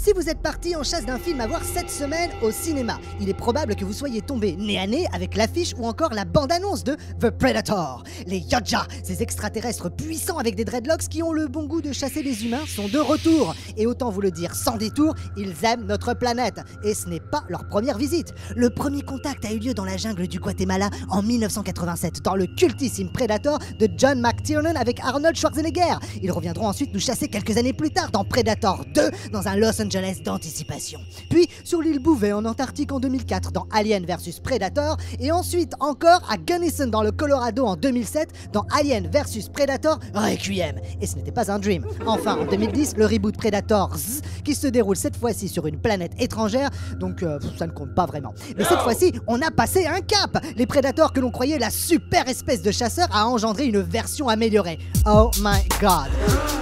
Si vous êtes parti en chasse d'un film à voir cette semaine au cinéma, il est probable que vous soyez tombé nez à nez avec l'affiche ou encore la bande-annonce de The Predator. Les Yodja, ces extraterrestres puissants avec des dreadlocks qui ont le bon goût de chasser les humains, sont de retour. Et autant vous le dire sans détour, ils aiment notre planète. Et ce n'est pas leur première visite. Le premier contact a eu lieu dans la jungle du Guatemala en 1987, dans le cultissime Predator de John McTiernan avec Arnold Schwarzenegger. Ils reviendront ensuite nous chasser quelques années plus tard dans Predator 2, dans un Los Angeles d'anticipation. Puis sur l'île Bouvet en Antarctique en 2004 dans Alien vs Predator, et ensuite encore à Gunnison dans le Colorado en 2007 dans Alien vs Predator Requiem. Et ce n'était pas un dream. Enfin en 2010, le reboot Predator Z, qui se déroule cette fois-ci sur une planète étrangère, donc ça ne compte pas vraiment. Mais cette fois-ci, on a passé un cap. Les Predators que l'on croyait la super espèce de chasseur a engendré une version améliorée. Oh my god.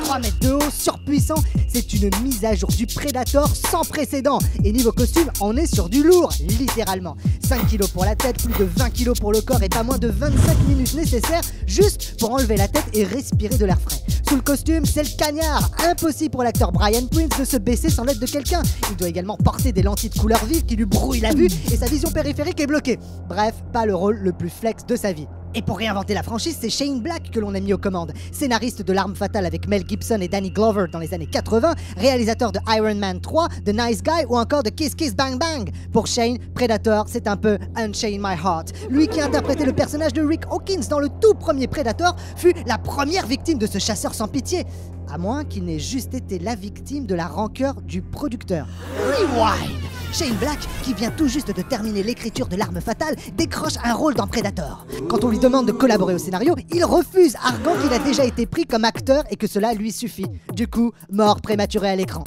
3 mètres de haut, surpuissant, c'est une mise à jour du Predator sans précédent. Et niveau costume, on est sur du lourd, littéralement. 5 kilos pour la tête, plus de 20 kilos pour le corps et pas moins de 25 minutes nécessaires juste pour enlever la tête et respirer de l'air frais. Sous le costume, c'est le cagnard. Impossible pour l'acteur Brian Prince de se baisser sans l'aide de quelqu'un. Il doit également porter des lentilles de couleur vive qui lui brouillent la vue et sa vision périphérique est bloquée. Bref, pas le rôle le plus flex de sa vie. Et pour réinventer la franchise, c'est Shane Black que l'on a mis aux commandes. Scénariste de L'Arme Fatale avec Mel Gibson et Danny Glover dans les années 80, réalisateur de Iron Man 3, The Nice Guy ou encore de Kiss Kiss Bang Bang. Pour Shane, Predator, c'est un peu Unchain My Heart. Lui qui interprétait le personnage de Rick Hawkins dans le tout premier Predator fut la première victime de ce chasseur sans pitié. À moins qu'il n'ait juste été la victime de la rancœur du producteur. Rewind! Shane Black, qui vient tout juste de terminer l'écriture de L'Arme Fatale, décroche un rôle dans Predator. Quand on lui demande de collaborer au scénario, il refuse, arguant qu'il a déjà été pris comme acteur et que cela lui suffit. Du coup, mort prématurée à l'écran.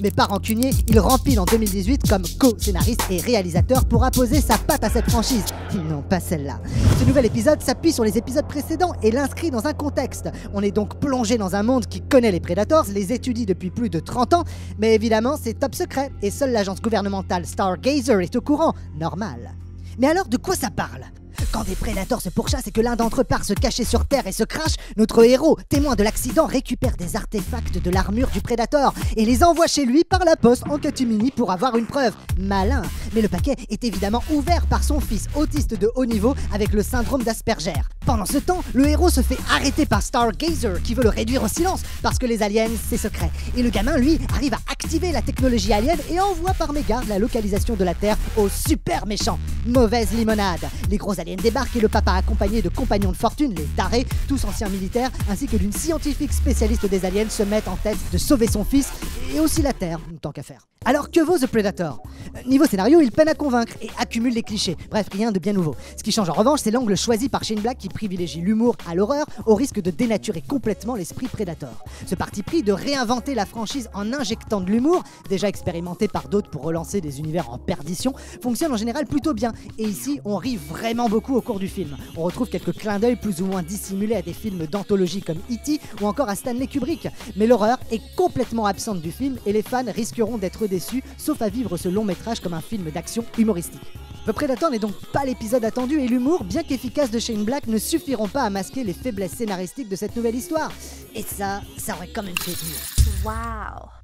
Mais pas rancunier, il rempile en 2018 comme co-scénariste et réalisateur pour apposer sa patte à cette franchise. Non, pas celle-là. Ce nouvel épisode s'appuie sur les épisodes précédents et l'inscrit dans un contexte. On est donc plongé dans un monde qui connaît les Predators, les étudie depuis plus de 30 ans, mais évidemment c'est top secret et seule l'agence gouvernementale Stargazer est au courant. Normal. Mais alors de quoi ça parle ? Quand des prédateurs se pourchassent et que l'un d'entre eux part se cacher sur terre et se crache, notre héros, témoin de l'accident, récupère des artefacts de l'armure du prédateur et les envoie chez lui par la poste en catimini pour avoir une preuve. Malin. Mais le paquet est évidemment ouvert par son fils autiste de haut niveau avec le syndrome d'Asperger. Pendant ce temps, le héros se fait arrêter par Stargazer qui veut le réduire au silence parce que les aliens, c'est secret. Et le gamin, lui, arrive à activer la technologie alien et envoie par mégarde la localisation de la Terre au super méchant. Mauvaise limonade. Les gros aliens débarquent et le papa accompagné de compagnons de fortune, les tarés, tous anciens militaires, ainsi que d'une scientifique spécialiste des aliens se mettent en tête de sauver son fils et aussi la Terre, tant qu'à faire. Alors que vaut The Predator ? Niveau scénario, il peine à convaincre et accumule les clichés. Bref, rien de bien nouveau. Ce qui change en revanche, c'est l'angle choisi par Shane Black qui privilégie l'humour à l'horreur au risque de dénaturer complètement l'esprit Predator. Ce parti pris de réinventer la franchise en injectant de l'humour, déjà expérimenté par d'autres pour relancer des univers en perdition, fonctionne en général plutôt bien. Et ici, on rit vraiment beaucoup au cours du film. On retrouve quelques clins d'œil plus ou moins dissimulés à des films d'anthologie comme E.T. ou encore à Stanley Kubrick. Mais l'horreur est complètement absente du film et les fans risqueront d'être déçus, sauf à vivre ce long métrage comme un film d'action humoristique. The Predator n'est donc pas l'épisode attendu et l'humour, bien qu'efficace de Shane Black, ne suffiront pas à masquer les faiblesses scénaristiques de cette nouvelle histoire. Et ça aurait quand même fait mieux. Wow.